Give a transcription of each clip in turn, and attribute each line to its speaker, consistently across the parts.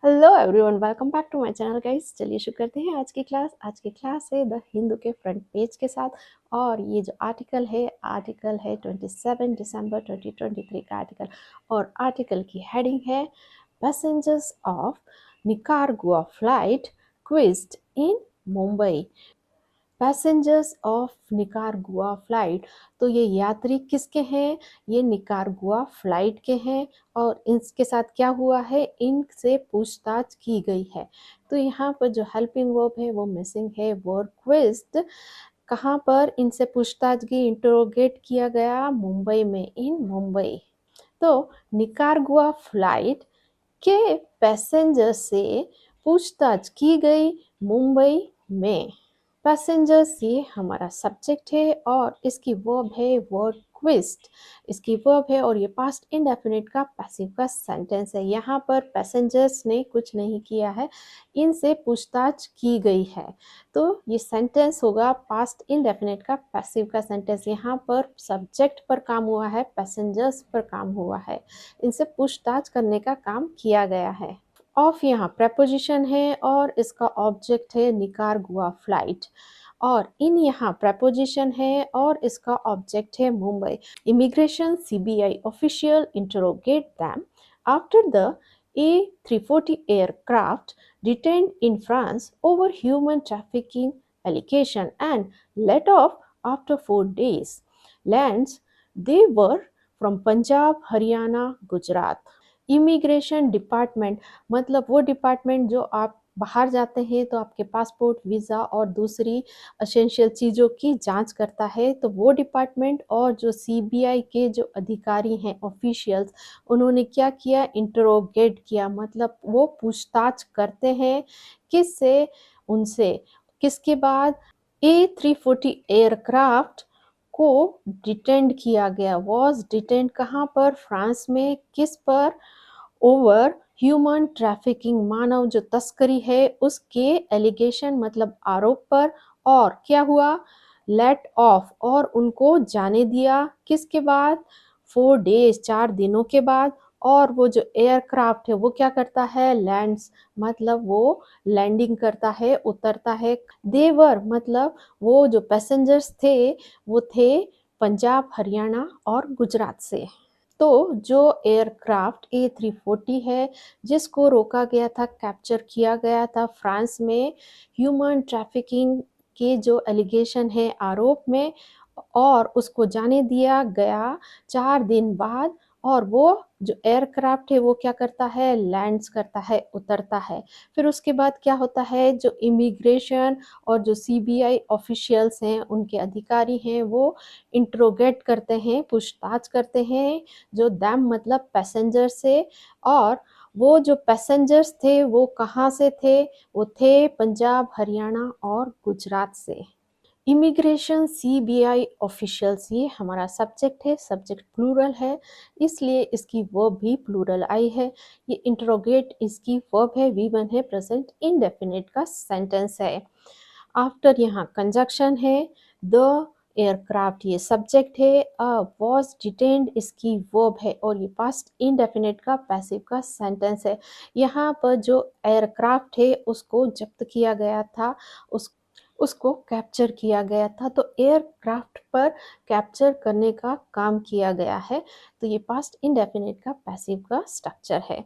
Speaker 1: Hello everyone, welcome back to my channel guys. चलिए शुरू करते हैं आज की क्लास है द हिंदू के फ्रंट पेज के साथ। और ये जो आर्टिकल है 27 दिसंबर 2023 का आर्टिकल। और आर्टिकल की हेडिंग है passengers of Nicaragua flight quizzed in Mumbai. Passengers of Nicaragua flight, तो ये यात्री किसके हैं? ये निकारागुआ फ्लाइट के हैं। और इनके साथ क्या हुआ है, इनसे पूछताछ की गई है। तो यहाँ पर जो हेल्पिंग वर्ब है वो मिसिंग है, वर्ब क्विज्ड। कहाँ पर इनसे पूछताछ की, इंटरोगेट किया गया? मुंबई में, इन मुंबई। तो निकारागुआ फ्लाइट के पैसेंजर से पूछताछ की गई मुंबई में। पैसेंजर्स ये हमारा सब्जेक्ट है और इसकी वर्ब है वर्ड क्विज्ड। इसकी वर्ब है और ये पास्ट इंडेफिनिट का पैसिव का सेंटेंस है। यहाँ पर पैसेंजर्स ने कुछ नहीं किया है, इनसे पूछताछ की गई है। तो ये सेंटेंस होगा पास्ट इंडेफिनिट का पैसिव का सेंटेंस। यहाँ पर सब्जेक्ट पर काम हुआ है, पैसेंजर्स पर काम हुआ है, इनसे पूछताछ करने का काम किया गया है। ऑफ यहाँ प्रेपोजिशन है और इसका ऑब्जेक्ट है निकारागुआ फ्लाइट। और इन यहाँ प्रेपोजिशन है और इसका ऑब्जेक्ट है Mumbai. Immigration CBI official interrogate them after the A340 aircraft detained in France over human trafficking allegation and let off after 4 days. Lands they were from Punjab, Haryana, Gujarat. Immigration department मतलब वो department जो आप बाहर जाते हैं तो आपके passport, visa और दूसरी असेंशियल चीज़ों की जांच करता है। तो वो डिपार्टमेंट और जो सीबीआई के जो अधिकारी हैं, ऑफिशियल्स, उन्होंने क्या किया? इंटरोगेट किया, मतलब वो पूछताछ करते हैं। किससे? उनसे। किसके बाद? A340 एयरक्राफ्ट को डिटेंड किया गया। वॉज डिटेंड कहाँ पर? फ्रांस में। किस पर? ओवर ह्यूमन ट्रैफिकिंग, मानव जो तस्करी है उसके एलिगेशन मतलब आरोप पर। और क्या हुआ? लेट ऑफ, और उनको जाने दिया। किसके बाद? 4 डेज, 4 दिनों के बाद। और वो जो एयरक्राफ्ट है वो क्या करता है? लैंड्स, मतलब वो लैंडिंग करता है, उतरता है। देवर मतलब वो जो पैसेंजर्स थे वो थे पंजाब, हरियाणा और गुजरात से। तो जो एयरक्राफ्ट A340 है जिसको रोका गया था, कैप्चर किया गया था फ्रांस में ह्यूमन ट्रैफिकिंग के जो एलिगेशन है, आरोप में, और उसको जाने दिया गया 4 दिन बाद। और वो जो एयरक्राफ्ट है वो क्या करता है? लैंड्स करता है, उतरता है। फिर उसके बाद क्या होता है? जो इमिग्रेशन और जो सीबीआई ऑफिशियल्स हैं, उनके अधिकारी हैं, वो इंट्रोगेट करते हैं, पूछताछ करते हैं जो दैम मतलब पैसेंजर से। और वो जो पैसेंजर्स थे वो कहाँ से थे? वो थे पंजाब, हरियाणा और गुजरात से। इमिग्रेशन सीबीआई ऑफिशियल्स ये हमारा सब्जेक्ट है, सब्जेक्ट प्लूरल है, इसलिए इसकी वर्ब भी प्लूरल आई है। ये इंटरोगेट इसकी वर्ब है, V1 है, प्रेजेंट इंडेफिनिट का सेंटेंस है। आफ्टर यहाँ कंजक्शन है। द एयरक्राफ्ट ये सब्जेक्ट है, वॉज डिटेन्ड इसकी वर्ब है और ये पास्ट इंडेफिनिट का पैसिव का सेंटेंस है। यहाँ पर जो एयरक्राफ्ट है उसको जब्त किया गया था, उसको कैप्चर किया गया था। तो एयरक्राफ्ट पर कैप्चर करने का काम किया गया है। तो ये पास्ट इंडेफिनिट का पैसिव का स्ट्रक्चर है।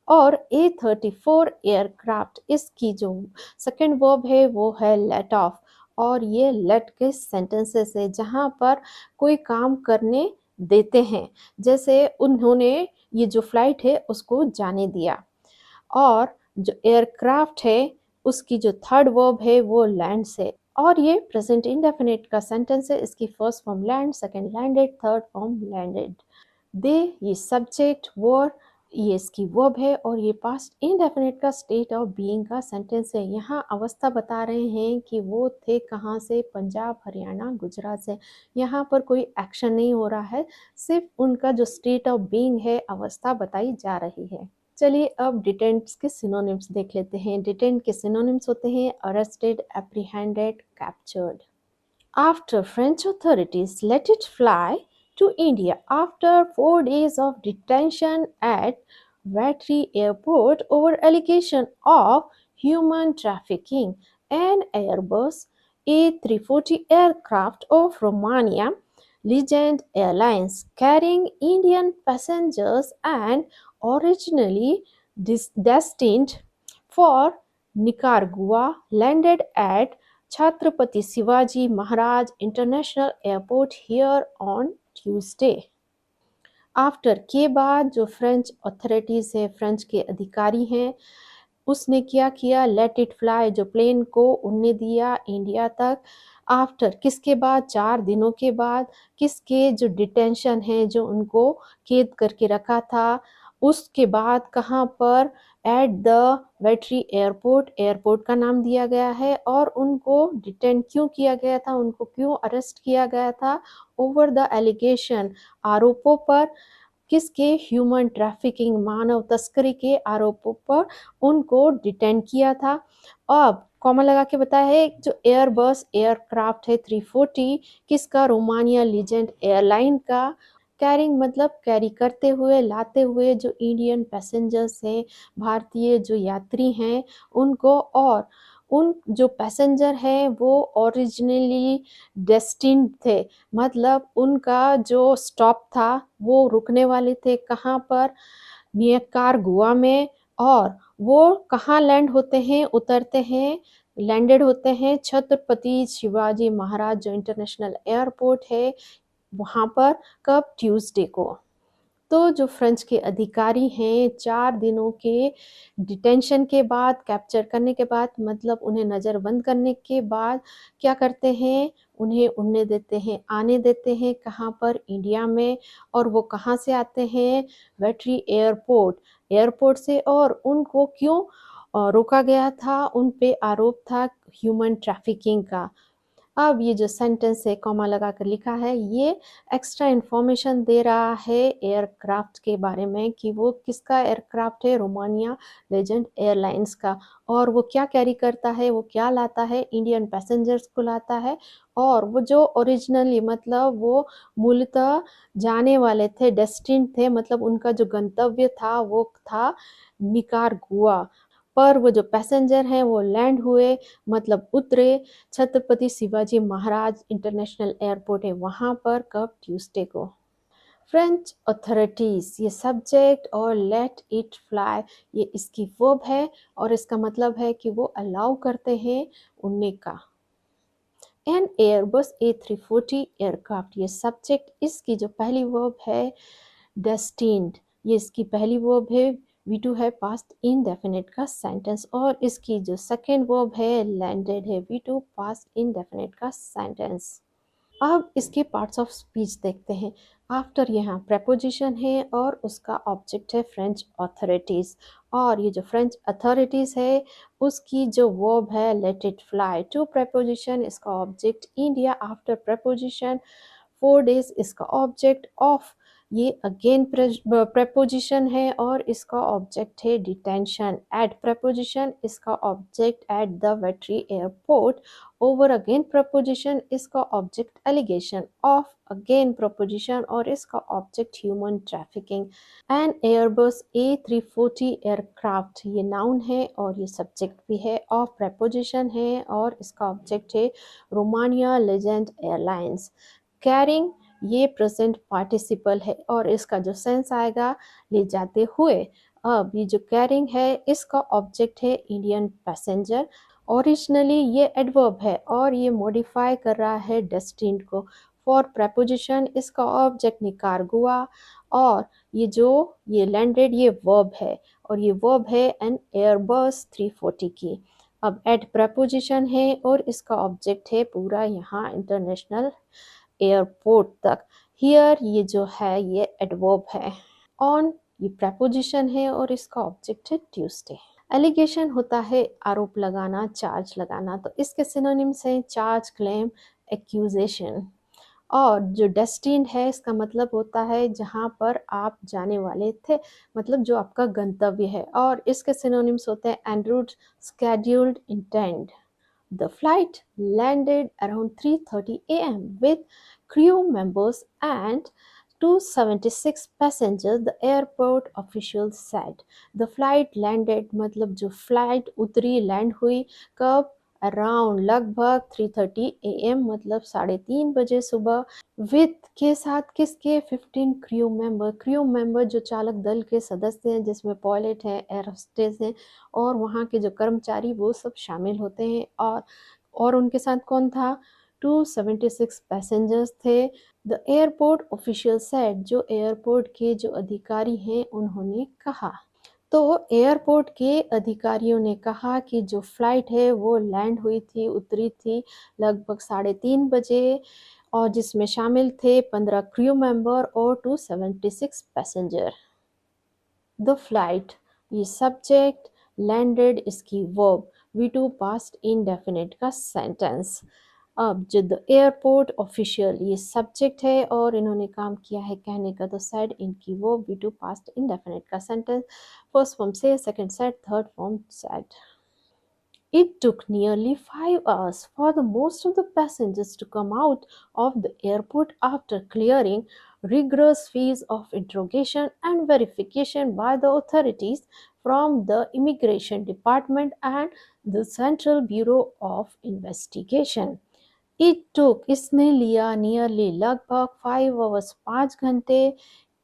Speaker 1: और A34 एयरक्राफ्ट, इसकी जो सेकेंड वर्ब है वो है लेट ऑफ। और ये लेट के सेंटेंसेस है जहाँ पर कोई काम करने देते हैं, जैसे उन्होंने ये जो फ्लाइट है उसको जाने दिया। और जो एयरक्राफ्ट है उसकी जो थर्ड वर्ब है वो लैंड से। और ये प्रेजेंट इंडेफिनिट का सेंटेंस है, इसकी first form land, second landed, third form landed. They ये सब्जेक्ट, वर ये इसकी वर्ब है और ये पास्ट इंडेफिनिट का स्टेट ऑफ बीइंग का सेंटेंस है। यहाँ अवस्था बता रहे हैं कि वो थे कहाँ से? पंजाब, हरियाणा, गुजरात से। यहाँ पर कोई एक्शन नहीं हो रहा है, सिर्फ उनका जो स्टेट ऑफ बीइंग है, अवस्था बताई जा रही है। चलिए अब डिटेंट्स के सिनोनिम्स देख लेते हैं। डिटेंट के सिनोनिम्स होते हैं arrested, apprehended, captured. After French authorities let it fly to India after 4 days of detention at Vatry Airport over allegation of human trafficking. An Airbus A340 aircraft of Romania Legend Airlines carrying Indian passengers and originally destined for Nicaragua landed at Chhatrapati Shivaji Maharaj International Airport here on Tuesday. After के बाद जो French authorities है, French के अधिकारी हैं, उसने क्या किया, लेट इट फ्लाई, जो प्लेन को उड़ने दिया इंडिया तक। आफ्टर किसके बाद, 4 दिनों के बाद, किसके जो डिटेंशन है, जो उनको कैद करके रखा था, उसके बाद कहाँ पर, eight the Vatry airport, airport का नाम दिया गया है। और उनको डिटेन क्यों किया गया था, उनको क्यों अरेस्ट किया गया था, ओवर द एलिगेशन, आरोपों पर, किसके, ह्यूमन ट्रैफिकिंग, मानव तस्करी के आरोपों पर उनको डिटेन किया था। अब कॉमा लगा के बताया है, जो एयरबस एयरक्राफ्ट है 340, किसका, रोमानिया लीजेंड एयरलाइन का। कैरिंग मतलब कैरी करते हुए, लाते हुए, जो इंडियन पैसेंजर्स हैं, भारतीय जो यात्री हैं उनको, और उन जो पैसेंजर हैं वो ओरिजिनली डेस्टिन्ड थे, मतलब उनका जो स्टॉप था वो रुकने वाले थे कहाँ पर, निकारागुआ में। और वो कहाँ लैंड होते हैं, उतरते हैं, लैंडेड होते हैं छत्रपति शिवाजी महाराज जो इंटरनेशनल एयरपोर्ट है वहाँ पर, कब, ट्यूसडे को। तो जो फ्रेंच के अधिकारी हैं, 4 दिनों के डिटेंशन के बाद, कैप्चर करने के बाद, मतलब उन्हें नज़रबंद करने के बाद क्या करते हैं, उन्हें उड़ने देते हैं, आने देते हैं कहाँ पर, इंडिया में। और वो कहाँ से आते हैं, वेटरी एयरपोर्ट, एयरपोर्ट से। और उनको क्यों रोका गया था, उन पे आरोप था ह्यूमन ट्रैफिकिंग का। अब ये जो सेंटेंस है कॉमा लगा कर लिखा है, ये एक्स्ट्रा इन्फॉर्मेशन दे रहा है एयरक्राफ्ट के बारे में कि वो किसका एयरक्राफ्ट है, रोमानिया लेजेंड एयरलाइंस का। और वो क्या कैरी करता है, वो क्या लाता है, इंडियन पैसेंजर्स को लाता है। और वो जो ओरिजिनली, मतलब वो मूलतः जाने वाले थे, डेस्टिन थे, मतलब उनका जो गंतव्य था वो था निकारागुआ। पर वो जो पैसेंजर हैं वो लैंड हुए, मतलब उतरे छत्रपति शिवाजी महाराज इंटरनेशनल एयरपोर्ट है वहाँ पर, कब, ट्यूसडे को। फ्रेंच अथॉरिटीज, ये सब्जेक्ट, और लेट इट फ्लाई ये इसकी वर्ब है, और इसका मतलब है कि वो अलाउ करते हैं उड़ने का। एन एयरबस A340 एयरक्राफ्ट, ये सब्जेक्ट, इसकी जो पहली वर्ब है डेस्टिन्ड, ये इसकी पहली वर्ब है। V2 है पास्ट इंडेफिनिट का सेंटेंस, और इसकी जो सेकेंड वर्ब है लैंडेड है, V2 पास्ट इंडेफिनिट का सेंटेंस। अब इसके पार्ट्स ऑफ स्पीच देखते हैं। आफ्टर यहाँ प्रेपोजिशन है और उसका ऑब्जेक्ट है फ्रेंच अथॉरिटीज़। और ये जो फ्रेंच अथॉरिटीज़ है उसकी जो वर्ब है let it fly, to preposition, इसका object India. After preposition 4 days, इसका ऑब्जेक्ट ऑफ, ये अगेन प्रेपोजिशन है और इसका ऑब्जेक्ट है डिटेंशन। एट प्रेपोजिशन, इसका object at the Vatry airport. Over again preposition, इसका object allegation. Of again preposition और इसका object human trafficking. An Airbus A340 aircraft, ये नाउन है और ये सब्जेक्ट भी है। ऑफ प्रपोजिशन है और इसका ऑब्जेक्ट है रोमानिया लेजेंड एयरलाइंस। कैरिंग, ये प्रेजेंट पार्टिसिपल है और इसका जो सेंस आएगा, ले जाते हुए। अब ये जो कैरिंग है इसका ऑब्जेक्ट है इंडियन पैसेंजर। ओरिजिनली ये एडवर्ब है और ये मॉडिफाई कर रहा है डेस्टिन्ड को। फॉर प्रपोजिशन, इसका ऑब्जेक्ट निकारागुआ। और ये लैंडेड, ये वर्ब है, और ये वर्ब है एन एयरबस 340 की। अब एट प्रपोजिशन है और इसका ऑब्जेक्ट है पूरा यहाँ इंटरनेशनल एयरपोर्ट तक। हियर, ये जो है ये एडवर्ब है। ऑन, ये प्रपोजिशन है और इसका ऑब्जेक्ट है ट्यूसडे। एलिगेशन होता है आरोप लगाना, चार्ज लगाना, तो इसके सिनोनिम्स हैं चार्ज, क्लेम, एक्यूजेशन। और जो डेस्टिन्ड है इसका मतलब होता है जहाँ पर आप जाने वाले थे, मतलब जो आपका गंतव्य है। और इसके सिनोनिम्स होते हैं en route, scheduled, intend. The flight landed around 3:30 a.m. with crew members and 276 passengers, the airport officials said. The flight landed, मतलब जो फ्लाइट उतरी लैंड हुई कब, अराउंड लगभग 3:30 AM, मतलब 3:30 सुबह। विथ के साथ किसके, 15 क्रू मेंबर जो चालक दल के सदस्य हैं, जिसमें पायलट हैं, एयर होस्टेस हैं और वहाँ के जो कर्मचारी वो सब शामिल होते हैं। और उनके साथ कौन था, 276 पैसेंजर्स थे। द एयरपोर्ट ऑफिशियल सेड, जो एयरपोर्ट के जो अधिकारी हैं उन्होंने कहा। तो एयरपोर्ट के अधिकारियों ने कहा कि जो फ्लाइट है वो लैंड हुई थी, उतरी थी लगभग 3:30 और जिसमें शामिल थे 15 क्रू मेंबर और 276 पैसेंजर। द फ्लाइट, ये सब्जेक्ट, लैंडेड इसकी वर्ब, V2 पास्ट इंडेफिनिट का सेंटेंस। अब जो द एयरपोर्ट ऑफिशियल, ये सब्जेक्ट है और इन्होंने काम किया है कहने का, तो सेड इनकी वर्ब, V2 पास्ट इंडेफिनिट का सेंटेंस। फर्स्ट फॉर्म से, second said, third form said. It took nearly 5 hours for the most of the passengers to come out of the airport after clearing rigorous phase of interrogation and verification by the authorities from the Immigration Department and the Central Bureau of Investigation. It took, इसने लिया, nearly लगभग, 5 hours 5 घंटे,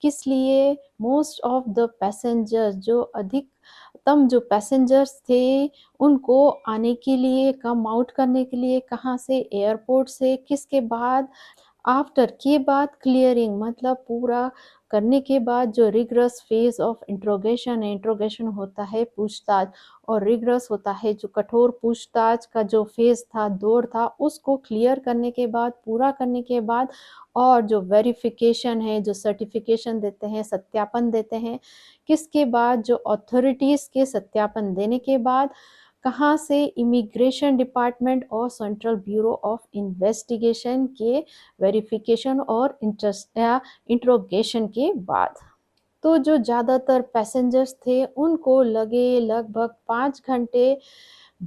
Speaker 1: किस लिए, most of the passengers, जो अधिकतम जो passengers थे उनको आने के लिए, कम आउट करने के लिए, कहाँ से, एयरपोर्ट से, किसके बाद, आफ्टर के बाद, क्लियरिंग मतलब पूरा करने के बाद, जो रिगरस फेज ऑफ इंट्रोगेशन है, इंट्रोगेशन होता है पूछताछ, और रिगरस होता है जो कठोर पूछताछ का जो फेज था, दौर था, उसको क्लियर करने के बाद, पूरा करने के बाद, और जो वेरिफिकेशन है, जो सर्टिफिकेशन देते हैं, सत्यापन देते हैं, किसके बाद, जो अथॉरिटीज़ के सत्यापन देने के बाद, कहाँ से, इमिग्रेशन डिपार्टमेंट और सेंट्रल ब्यूरो ऑफ इन्वेस्टिगेशन के वेरिफिकेशन और इंट्रोगेशन के बाद। तो जो ज़्यादातर पैसेंजर्स थे उनको लगे लगभग 5 घंटे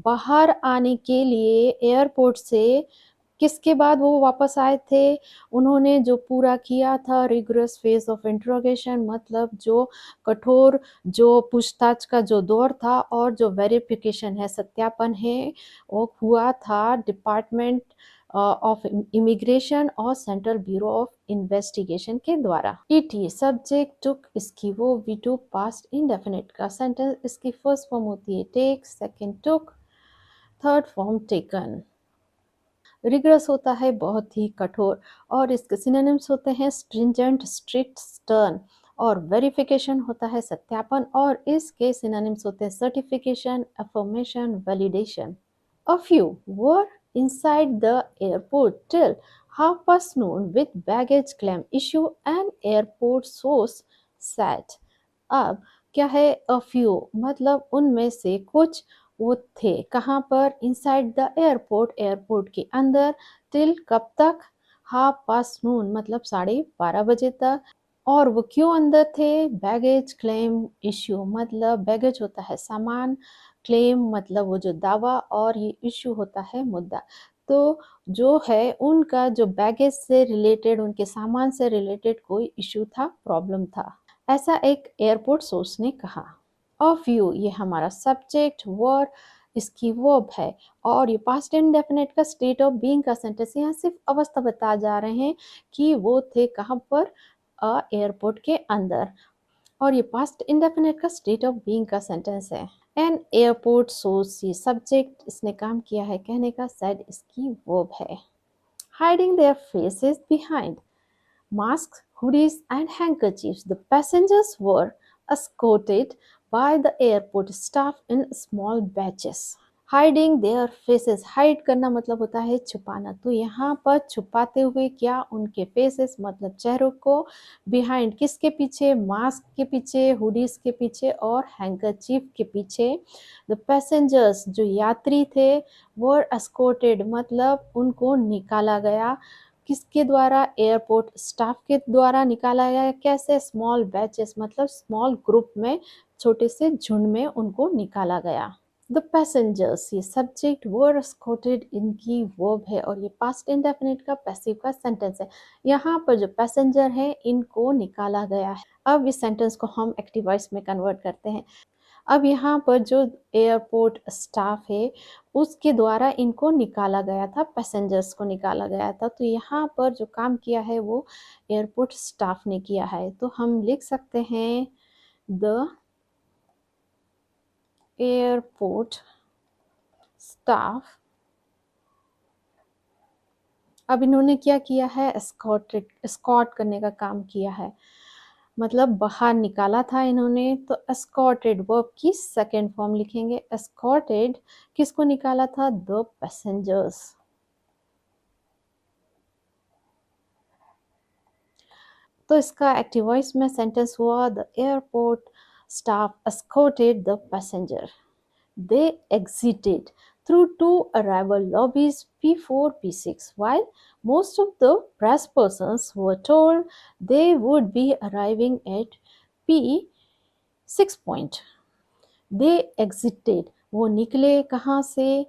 Speaker 1: बाहर आने के लिए एयरपोर्ट से। किसके बाद वो वापस आए थे, उन्होंने जो पूरा किया था रिगरस फेज ऑफ इंट्रोगेशन, मतलब जो कठोर जो पूछताछ का जो दौर था, और जो वेरिफिकेशन है, सत्यापन है, वो हुआ था डिपार्टमेंट ऑफ इमिग्रेशन और सेंट्रल ब्यूरो ऑफ इन्वेस्टिगेशन के द्वारा। ईटी सब्जेक्ट, टुक इसकी वो, V2 पास्ट इंडेफिनिट का सेंटेंस, इसकी फर्स्ट फॉर्म होती है टेक, सेकंड टुक, थर्ड फॉर्म टेकन। रिगरस होता है बहुत ही कठोर, और इसके सिनोनिम्स होते हैं स्ट्रिंजेंट, स्ट्रिक्ट, स्टर्न, और वेरिफिकेशन होता है सत्यापन, और इसके सिनोनिम्स होते हैं certification, affirmation, validation. A few were inside the airport till 12:30 with baggage claim issue and airport source said. अब क्या है, a few मतलब उनमें से कुछ, वो थे कहाँ पर, इनसाइड द एयरपोर्ट, एयरपोर्ट के अंदर, टिल कब तक, 12:30 मतलब 12:30 तक। और वो क्यों अंदर थे, बैगेज क्लेम इश्यू, मतलब बैगेज होता है सामान, क्लेम मतलब वो जो दावा, और ये इश्यू होता है मुद्दा। तो जो है उनका जो बैगेज से रिलेटेड, उनके सामान से रिलेटेड कोई इश्यू था, प्रॉब्लम था, ऐसा एक एयरपोर्ट सोर्स ने कहा। ऑफ यू, ये हमारा सब्जेक्ट, वर इसकी वर्ब है, और ये पास्ट इंडेफिनिट का स्टेट ऑफ बीइंग का सेंटेंस, यहाँ सिर्फ अवस्था बता जा रहे हैं कि वो थे कहाँ पर, एयरपोर्ट के अंदर, और ये पास्ट इंडेफिनिट का स्टेट ऑफ बीइंग का सेंटेंस है। एन एयरपोर्ट सोर्स, ये सब्जेक्ट, इसने काम किया है कहने का, सेड इसकी वर्ब है। Hiding their faces behind masks, hoodies, and handkerchiefs, the passengers were escorted by the airport staff in small batches. Hiding their faces, hide करना मतलब होता है छुपाना, तो यहाँ पर छुपाते हुए क्या, उनके फेसेस मतलब चेहरों को, बिहाइंड किसके पीछे, मास्क के पीछे, हुडीज के पीछे और हैंकरचीफ के पीछे। द पैसेंजर्स, जो यात्री थे, वर एस्कॉर्टेड मतलब उनको निकाला गया, किसके द्वारा, एयरपोर्ट स्टाफ के द्वारा निकाला गया, कैसे, स्मॉल बैचेस मतलब स्मॉल ग्रुप में, छोटे से झुंड में उनको निकाला गया। द पैसेंजर्स ये सब्जेक्ट वर एस्कॉर्टेड इनकी वर्ब है और ये पास्ट इंडेफिनिट का पैसिव का सेंटेंस है। यहाँ पर जो पैसेंजर है इनको निकाला गया है। अब इस सेंटेंस को हम एक्टिव वॉइस में कन्वर्ट करते हैं। अब यहाँ पर जो एयरपोर्ट स्टाफ है उसके द्वारा इनको निकाला गया था, पैसेंजर्स को निकाला गया था। तो यहाँ पर जो काम किया है वो एयरपोर्ट स्टाफ ने किया है। तो हम लिख सकते हैं द एयरपोर्ट स्टाफ। अब इन्होंने क्या किया है, एस्कॉर्ट करने का काम किया है, मतलब बाहर निकाला था इन्होंने। तो एस्कॉर्टेड वर्ब की सेकेंड फॉर्म लिखेंगे। एस्कॉर्टेड किसको निकाला था, द पैसेंजर्स। तो इसका एक्टिव वॉइस में सेंटेंस हुआ the airport staff escorted the passenger. They exited through two arrival lobbies P4, P6, while most of the press persons were told they would be arriving at P6 point. They exerted वो निकले कहाँ से,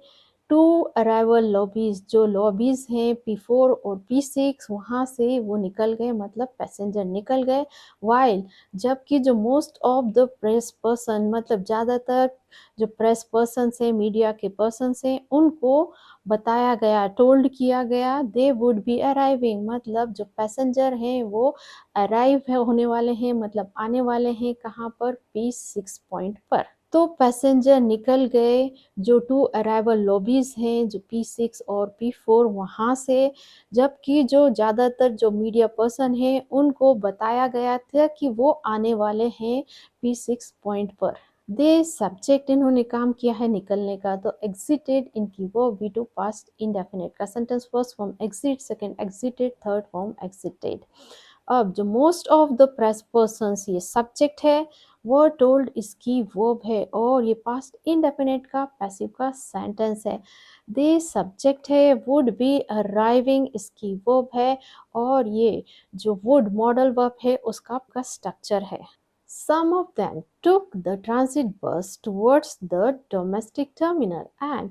Speaker 1: to arrival lobbies जो lobbies हैं P4 और P6 वहाँ से वो निकल गए, मतलब पैसेंजर निकल गए। वाइल जबकि जो most of the press person मतलब ज़्यादातर जो प्रेस पर्सन से मीडिया के पर्सन से उनको बताया गया, टोल्ड किया गया दे वुड बी अराइविंग, मतलब जो पैसेंजर हैं वो अराइव होने वाले हैं, मतलब आने वाले हैं कहाँ पर, P6 पॉइंट पर। तो पैसेंजर निकल गए जो टू अराइवल लॉबीज हैं जो P6 और P4 वहाँ से, जबकि जो ज़्यादातर जो मीडिया पर्सन हैं उनको बताया गया था कि वो आने वाले हैं P6 पॉइंट पर। दे सब्जेक्ट इन्होंने काम किया है निकलने का, तो एग्जिटेड इनकी वो V2 पास्ट इंडेफिनिट का sentence, first form exit, second exerted, third form exerted. अब जो most of the press persons ये सब्जेक्ट है, वो टोल्ड इसकी वर्ब है और ये पास्ट इंडेफिनिट का पैसिव का सेंटेंस है। दे सब्जेक्ट है, वुड बी अराइविंग इसकी वर्ब है और ये जो वुड मॉडल वर्ब है उसका स्ट्रक्चर है। Some of them took the transit bus towards the domestic terminal and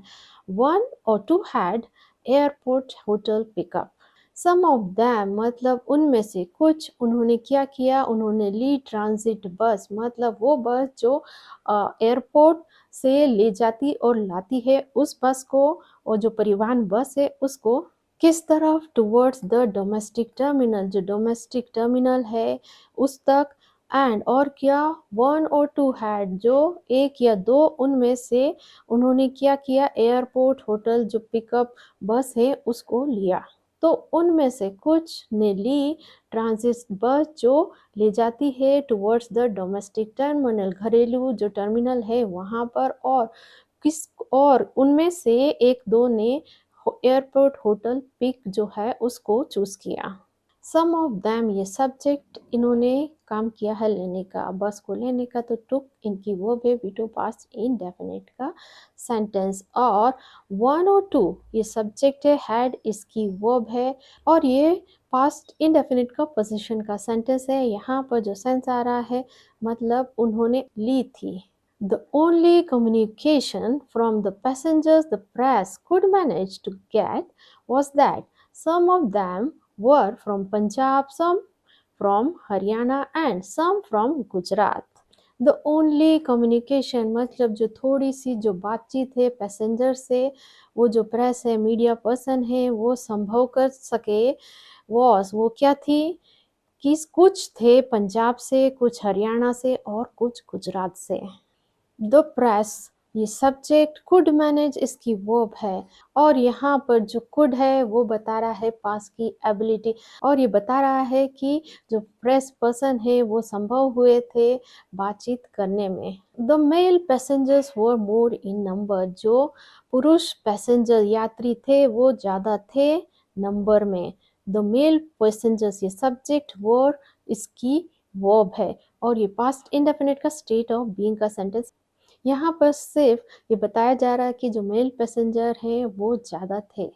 Speaker 1: one or two had airport hotel pickup. Some of them मतलब उनमें से कुछ, उन्होंने क्या किया, उन्होंने ली ट्रांजिट बस, मतलब वो बस जो एयरपोर्ट से ले जाती और लाती है उस बस को, और जो परिवहन बस है उसको किस तरफ, टुवर्ड्स द डोमेस्टिक टर्मिनल, जो डोमेस्टिक टर्मिनल है उस तक। एंड और क्या, वन और टू हैड जो एक या दो उनमें से उन्होंने क्या किया, एयरपोर्ट होटल जो पिकअप बस है उसको लिया। तो उनमें से कुछ ने ली ट्रांजिट बस जो ले जाती है टुवर्ड्स द डोमेस्टिक टर्मिनल, घरेलू जो टर्मिनल है वहाँ पर, और उनमें से एक दो ने एयरपोर्ट होटल पिक जो है उसको चूज किया। सम ऑफ दैम ये सब्जेक्ट इन्होंने काम किया है लेने का, बस को लेने का, तो टुक इनकी वर्ब है V2 पास्ट इंडेफिनिट का सेंटेंस। और वन और टू ये सब्जेक्ट है, हैड इसकी वर्ब है और ये पास्ट इंडेफिनिट का पोजीशन का सेंटेंस है। यहाँ पर जो सेंस आ रहा है मतलब उन्होंने ली थी। The only communication from the passengers the press could manage to get was that some of them were from Punjab, some from Haryana and some from Gujarat. The only communication मतलब जो थोड़ी सी जो बातचीत है पैसेंजर से, वो जो press है मीडिया पर्सन है वो संभव कर सके, वो क्या थी कि कुछ थे पंजाब से, कुछ हरियाणा से और कुछ गुजरात से। द प्रेस ये सब्जेक्ट, कुड मैनेज इसकी वर्ब है और यहाँ पर जो कुड है वो बता रहा है पास की एबिलिटी, और ये बता रहा है कि जो प्रेस पर्सन है वो संभव हुए थे बातचीत करने में। The male passengers were more in number, जो पुरुष पैसेंजर यात्री थे वो ज़्यादा थे नंबर में। द मेल पैसेंजर्स ये सब्जेक्ट, वर इसकी वर्ब है और ये पास्ट इंडेफिनिट का स्टेट ऑफ बीइंग का सेंटेंस। यहाँ पर सिर्फ ये बताया जा रहा है कि जो मेल पैसेंजर हैं वो ज़्यादा थे।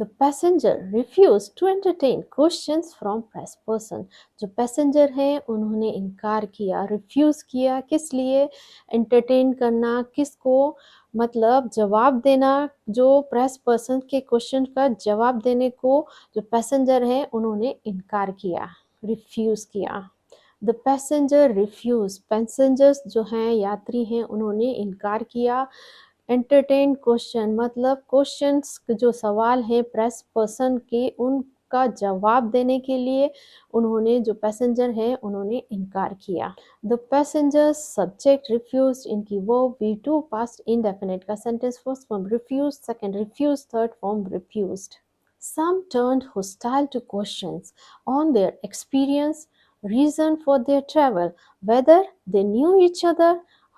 Speaker 1: The passenger refuse to entertain questions from press person. जो पैसेंजर हैं उन्होंने इनकार किया, रिफ्यूज किया, किस लिए? एंटरटेन करना, किसको? मतलब जवाब देना, जो प्रेस पर्सन के क्वेश्चन का जवाब देने को जो पैसेंजर हैं उन्होंने इनकार किया, रिफ्यूज किया। द पैसेंजर रिफ्यूज, पैसेंजर्स जो हैं यात्री हैं उन्होंने इनकार किया। एंटरटेन क्वेश्चन मतलब क्वेश्चंस जो सवाल हैं प्रेस पर्सन के उनका जवाब देने के लिए उन्होंने जो पैसेंजर हैं उन्होंने इनकार किया। द पैसेंजर सब्जेक्ट रिफ्यूज, इनकी वर्ब V2 पास्ट इंडेफिनिट का sentence, first form refuse, second refuse, third form refused. Some turned hostile to questions on their experience, reason for their travel, whether they knew each other,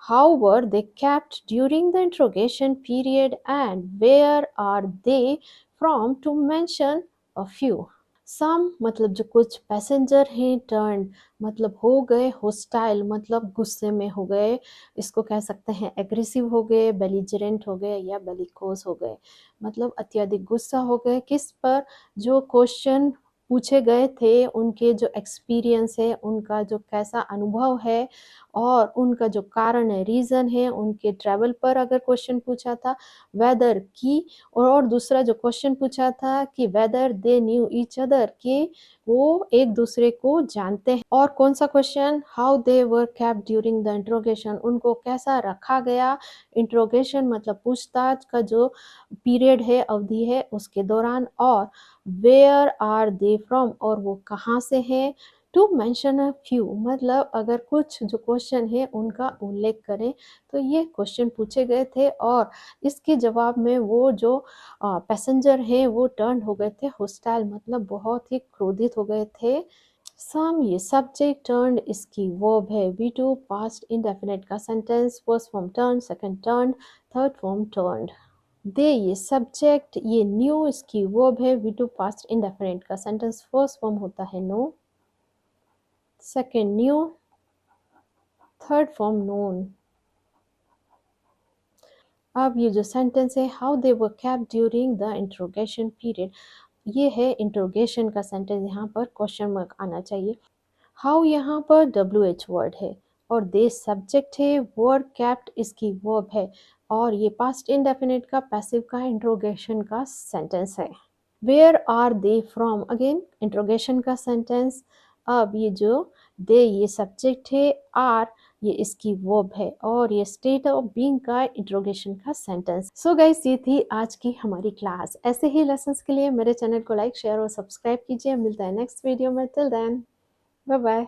Speaker 1: how were they kept during the interrogation period, and where are they from, to mention a few. सम मतलब जो कुछ passenger हैं, turn मतलब हो गए, hostile मतलब गुस्से में हो गए, इसको कह सकते हैं एग्रेसिव हो गए, बेलिजरेंट हो गए या बेलिकोस हो गए, मतलब अत्यधिक गुस्सा हो गए। किस पर? जो क्वेश्चन पूछे गए थे, उनके जो एक्सपीरियंस है, उनका जो कैसा अनुभव है और उनका जो कारण है, रीज़न है, उनके ट्रैवल पर अगर क्वेश्चन पूछा था, वेदर की, और दूसरा जो क्वेश्चन पूछा था कि whether they knew each other, कि वो एक दूसरे को जानते हैं। और कौन सा question? How they were kept during the interrogation, उनको कैसा रखा गया। इंट्रोगेशन मतलब पूछताछ का जो पीरियड है, अवधि है, उसके दौरान। और वेयर आर दे फ्रॉम, और वो कहाँ से हैं। टू मेंशन अ फ्यू मतलब अगर कुछ जो क्वेश्चन है उनका उल्लेख करें, तो ये क्वेश्चन पूछे गए थे और इसके जवाब में वो जो पैसेंजर हैं वो टर्न हो गए थे होस्टाइल, मतलब बहुत ही क्रोधित हो गए थे। सम ये सब्जेक्ट, टर्न इसकी वर्ब है V2 पास्ट इंडेफिनिट का sentence, first form turn, second turn, third form turned. They ये सब्जेक्ट, ये न्यू इसकी वर्ब है V2 पास्ट इंडेफिनिट का सेंटेंस, फर्स्ट फॉर्म होता है know, second knew, third form known. अब ये जो सेंटेंस है, how they were kept during the interrogation period, ये है इंट्रोगेशन का सेंटेंस, यहाँ पर क्वेश्चन मार्क आना चाहिए। हाउ यहाँ पर WH वर्ड है और दे सब्जेक्ट है, वर्ड केप्ट इसकी वर्ब है और ये पास्ट इंडेफिनिट का पैसिव का इंट्रोगेशन का सेंटेंस है। Where are they from, again interrogation का सेंटेंस। अब ये जो दे ये सब्जेक्ट है, आर ये इसकी वर्ब है और ये स्टेट ऑफ बीइंग का इंट्रोगेशन का सेंटेंस। सो गाइस, ये थी आज की हमारी क्लास। ऐसे ही लेसन्स के लिए मेरे चैनल को लाइक, शेयर और सब्सक्राइब कीजिए। मिलता है नेक्स्ट वीडियो में। Till then, bye bye.